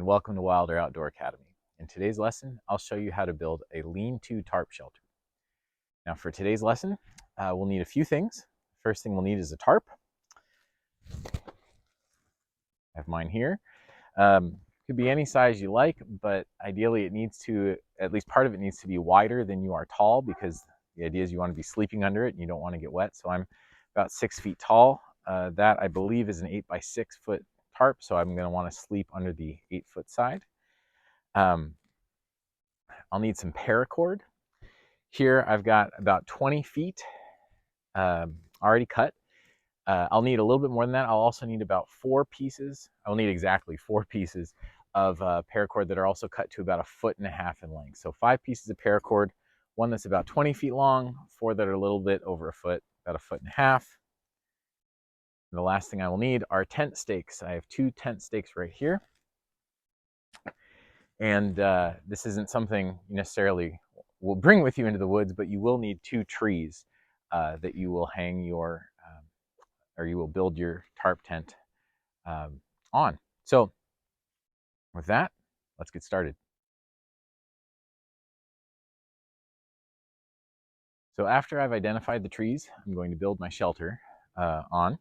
welcome to Wilder Outdoor Academy. In today's lesson, I'll show you how to build a lean-to tarp shelter. Now for today's lesson, we'll need a few things. First thing we'll need is a tarp. I have mine here. Could be any size you like, but ideally it needs to, at least part of it needs to be wider than you are tall, because the idea is you want to be sleeping under it and you don't want to get wet. So I'm about 6 feet tall. That I believe is an 8 by 6 foot tarp, so I'm going to want to sleep under the 8-foot side. I'll need some paracord. Here I've got about 20 feet already cut. I'll need a little bit more than that. I'll also need about 4 pieces. I'll need exactly 4 pieces of paracord that are also cut to about 1.5 feet in length. So 5 pieces of paracord, one that's about 20 feet long, 4 that are a little bit over a foot, about 1.5 feet. And the last thing I will need are tent stakes. I have 2 tent stakes right here. And this isn't something you necessarily will bring with you into the woods, but you will need 2 trees that you will hang your, or you will build your tarp tent on. So with that, let's get started. So after I've identified the trees I'm going to build my shelter on,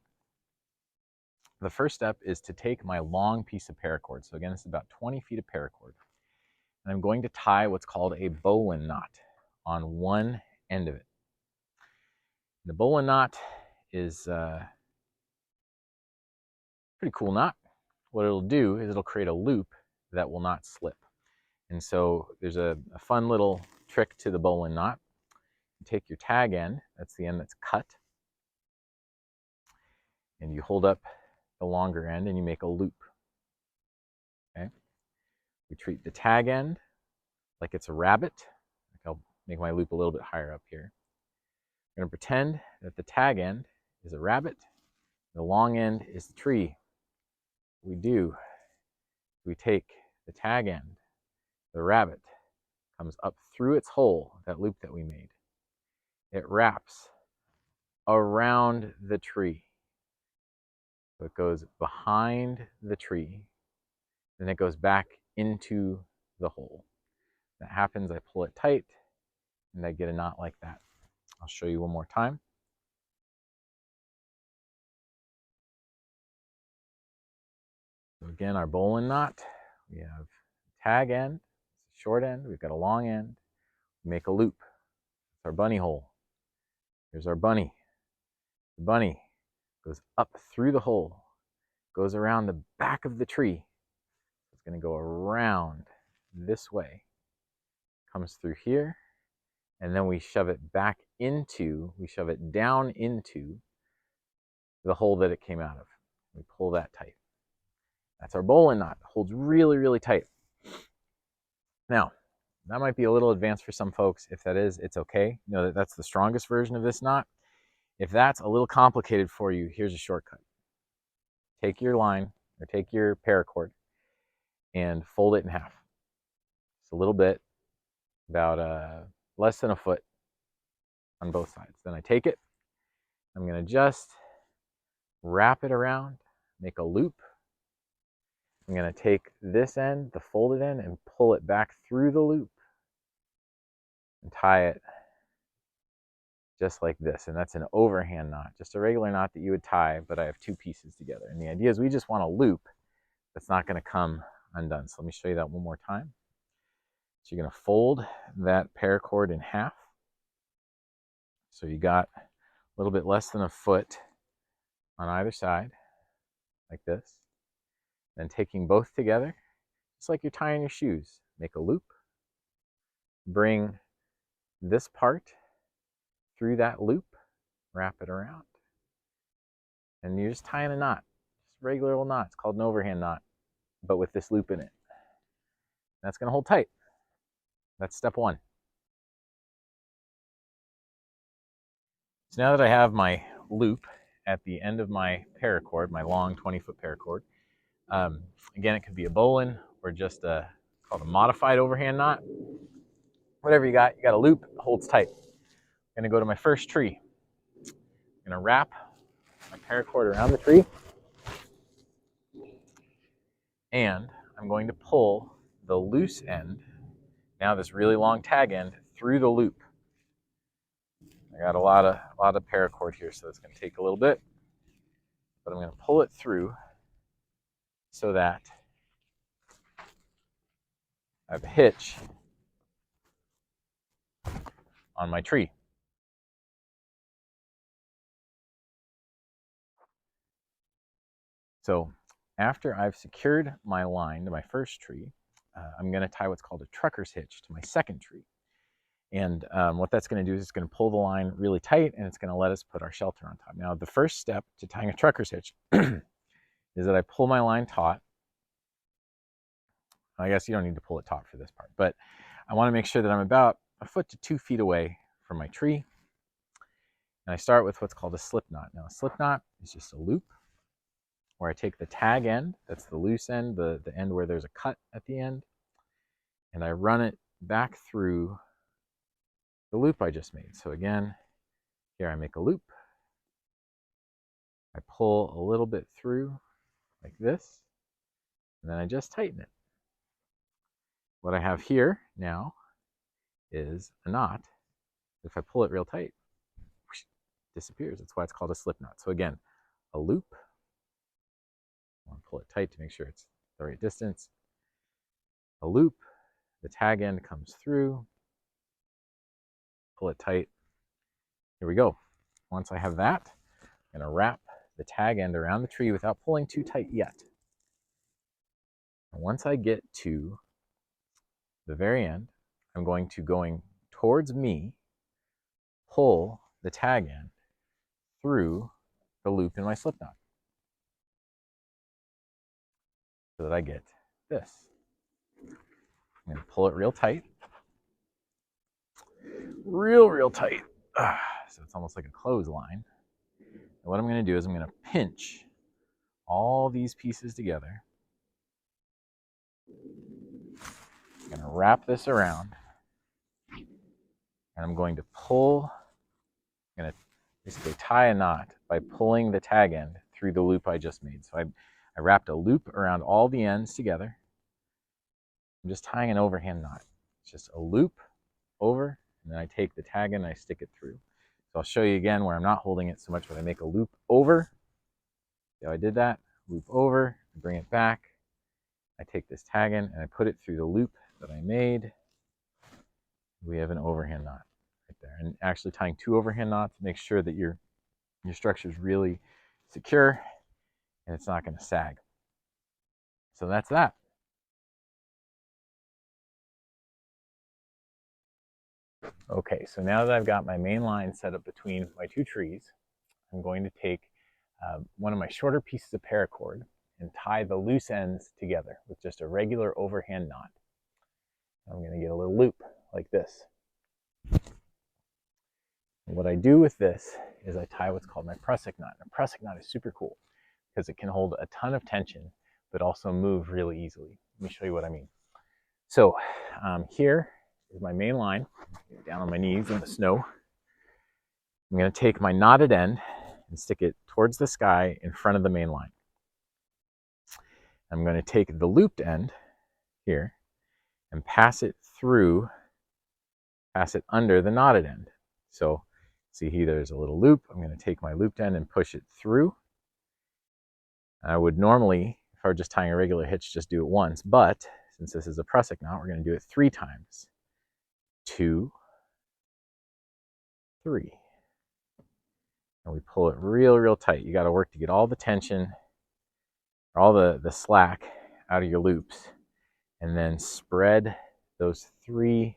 the first step is to take my long piece of paracord. So again, this is about 20 feet of paracord. And I'm going to tie what's called a bowline knot on one end of it. The bowline knot is a pretty cool knot. What it'll do is it'll create a loop that will not slip. And so there's a fun little trick to the bowline knot. You take your tag end, that's the end that's cut, and you hold up the longer end and you make a loop. Okay? We treat the tag end like it's a rabbit. I'll make my loop a little bit higher up here. I'm going to pretend that the tag end is a rabbit, the long end is the tree. What we take the tag end, the rabbit comes up through its hole, that loop that we made. It wraps around the tree. So it goes behind the tree, then it goes back into the hole. That happens, I pull it tight, and I get a knot like that. I'll show you one more time. So again, our bowline knot, we have tag end, it's a short end, we've got a long end, we make a loop. It's our bunny hole. Here's our bunny. The bunny goes up through the hole, goes around the back of the tree. It's going to go around this way, comes through here, and then we shove it down into the hole that it came out of. We pull that tight. That's our bowline knot. It holds really, really tight. Now, that might be a little advanced for some folks. If that is, it's okay. You know that that's the strongest version of this knot. If that's a little complicated for you, here's a shortcut. Take your line, or take your paracord, and fold it in half. Just a little bit, about less than a foot on both sides. Then I take it, I'm going to just wrap it around, make a loop. I'm going to take this end, the folded end, and pull it back through the loop and tie it just like this. And that's an overhand knot, just a regular knot that you would tie, but I have 2 pieces together. And the idea is we just want a loop that's not going to come undone. So let me show you that one more time. So you're going to fold that paracord in half. So you got a little bit less than a foot on either side, like this. Then taking both together, just like you're tying your shoes, make a loop, bring this part through that loop, wrap it around, and you're just tying a knot. Just a regular old knot. It's called an overhand knot, but with this loop in it. That's going to hold tight. That's step 1. So now that I have my loop at the end of my paracord, my long 20-foot paracord, again, it could be a bowline or just called a modified overhand knot. Whatever you got a loop, it holds tight. I'm going to go to my first tree. I'm going to wrap my paracord around the tree, and I'm going to pull the loose end, now this really long tag end, through the loop. I got a lot of paracord here, so it's going to take a little bit, but I'm going to pull it through so that I have a hitch on my tree. So after I've secured my line to my first tree, I'm going to tie what's called a trucker's hitch to my second tree. And what that's going to do is it's going to pull the line really tight, and it's going to let us put our shelter on top. Now, the first step to tying a trucker's hitch is that I pull my line taut. I guess you don't need to pull it taut for this part, but I want to make sure that I'm about a foot to 2 feet away from my tree. And I start with what's called a slip knot. Now, a slip knot is just a loop where I take the tag end, that's the loose end, the end where there's a cut at the end, and I run it back through the loop I just made. So again, here I make a loop. I pull a little bit through like this, and then I just tighten it. What I have here now is a knot. If I pull it real tight, whoosh, disappears. That's why it's called a slip knot. So again, a loop. I want to pull it tight to make sure it's the right distance. A loop, the tag end comes through, pull it tight. Here we go. Once I have that, I'm going to wrap the tag end around the tree without pulling too tight yet. And once I get to the very end, I'm going towards me, pull the tag end through the loop in my slip knot so that I get this. I'm going to pull it real tight. Real tight. So it's almost like a clothesline. And what I'm going to do is I'm going to pinch all these pieces together. I'm going to wrap this around, and I'm going to pull. I'm going to basically tie a knot by pulling the tag end through the loop I just made. So I wrapped a loop around all the ends together. I'm just tying an overhand knot. It's just a loop over, and then I take the tag end and I stick it through. So I'll show you again where I'm not holding it so much, but I make a loop over. See how I did that? Loop over, I bring it back. I take this tag end and I put it through the loop that I made. We have an overhand knot right there. And actually tying 2 overhand knots makes sure that your structure is really secure and it's not going to sag. So that's that. Okay, so now that I've got my main line set up between my 2 trees, I'm going to take one of my shorter pieces of paracord and tie the loose ends together with just a regular overhand knot. I'm going to get a little loop like this. And what I do with this is I tie what's called my prusik knot. A prusik knot is super cool because it can hold a ton of tension but also move really easily. Let me show you what I mean. So here is my main line. Get down on my knees in the snow. I'm going to take my knotted end and stick it towards the sky in front of the main line. I'm going to take the looped end here and pass it under the knotted end. So see here, there's a little loop. I'm going to take my looped end and push it through. I would normally, if I were just tying a regular hitch, just do it once, but since this is a prusik knot, we're going to do it 3 times. 2, 3. And we pull it real tight. You got to work to get all the tension, all the slack out of your loops, and then spread those 3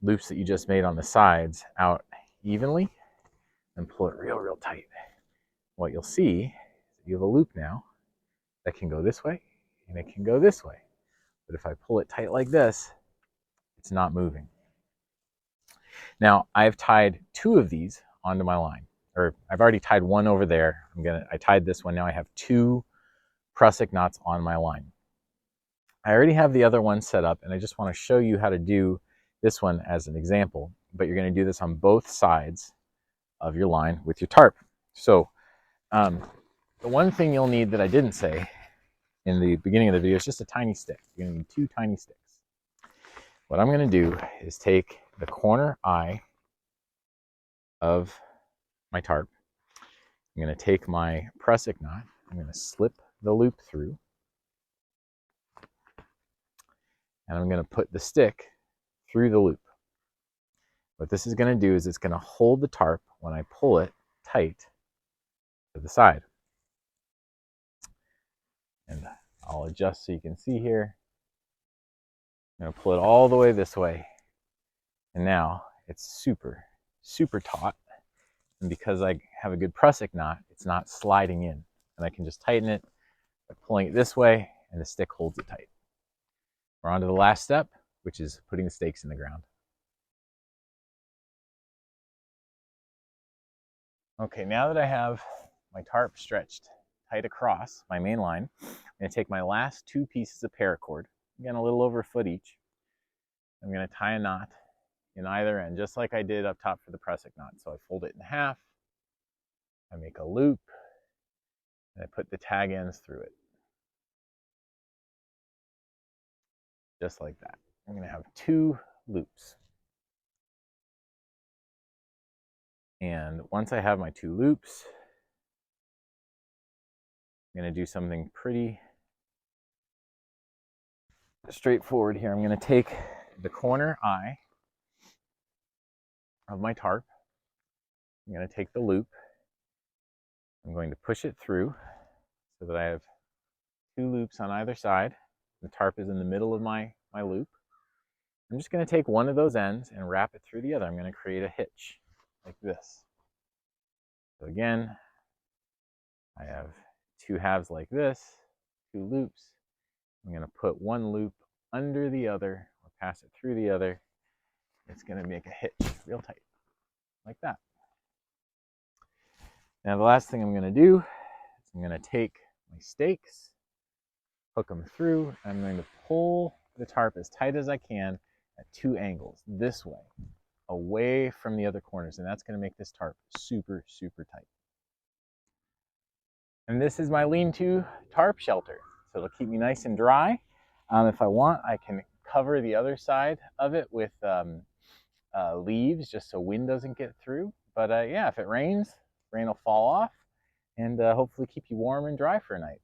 loops that you just made on the sides out evenly and pull it real tight. What you'll see is you have a loop now that can go this way and it can go this way. But if I pull it tight like this, it's not moving. Now I've tied 2 of these onto my line, or I've already tied one over there. I tied this one. Now I have 2 prusik knots on my line. I already have the other one set up, and I just want to show you how to do this one as an example, but you're going to do this on both sides of your line with your tarp. So the one thing you'll need that I didn't say in the beginning of the video is just a tiny stick. You're going to need 2 tiny sticks. What I'm going to do is take the corner eye of my tarp. I'm going to take my prusik knot. I'm going to slip the loop through. And I'm going to put the stick through the loop. What this is going to do is it's going to hold the tarp when I pull it tight to the side. And I'll adjust so you can see here. I'm going to pull it all the way this way. And now it's super, super taut. And because I have a good prusik knot, it's not sliding in. And I can just tighten it by pulling it this way, and the stick holds it tight. We're on to the last step, which is putting the stakes in the ground. Okay, now that I have my tarp stretched tight across my main line, I'm going to take my last 2 pieces of paracord, again a little over a foot each. I'm going to tie a knot in either end, just like I did up top for the prusik knot. So I fold it in half, I make a loop, and I put the tag ends through it. Just like that. I'm going to have 2 loops. And once I have my 2 loops, I'm going to do something pretty straightforward here. I'm going to take the corner eye of my tarp. I'm going to take the loop. I'm going to push it through so that I have 2 loops on either side. The tarp is in the middle of my loop. I'm just going to take one of those ends and wrap it through the other. I'm going to create a hitch like this. So again, I have 2 halves like this, 2 loops. I'm going to put one loop under the other or pass it through the other. It's going to make a hitch real tight, like that. Now the last thing I'm going to do is I'm going to take my stakes, hook them through, and I'm going to pull the tarp as tight as I can at 2 angles, this way, away from the other corners, and that's going to make this tarp super, super tight. And this is my lean-to tarp shelter, so it'll keep me nice and dry. If I want, I can cover the other side of it with leaves, just so wind doesn't get through. But yeah, if it rains, rain will fall off, and hopefully keep you warm and dry for a night.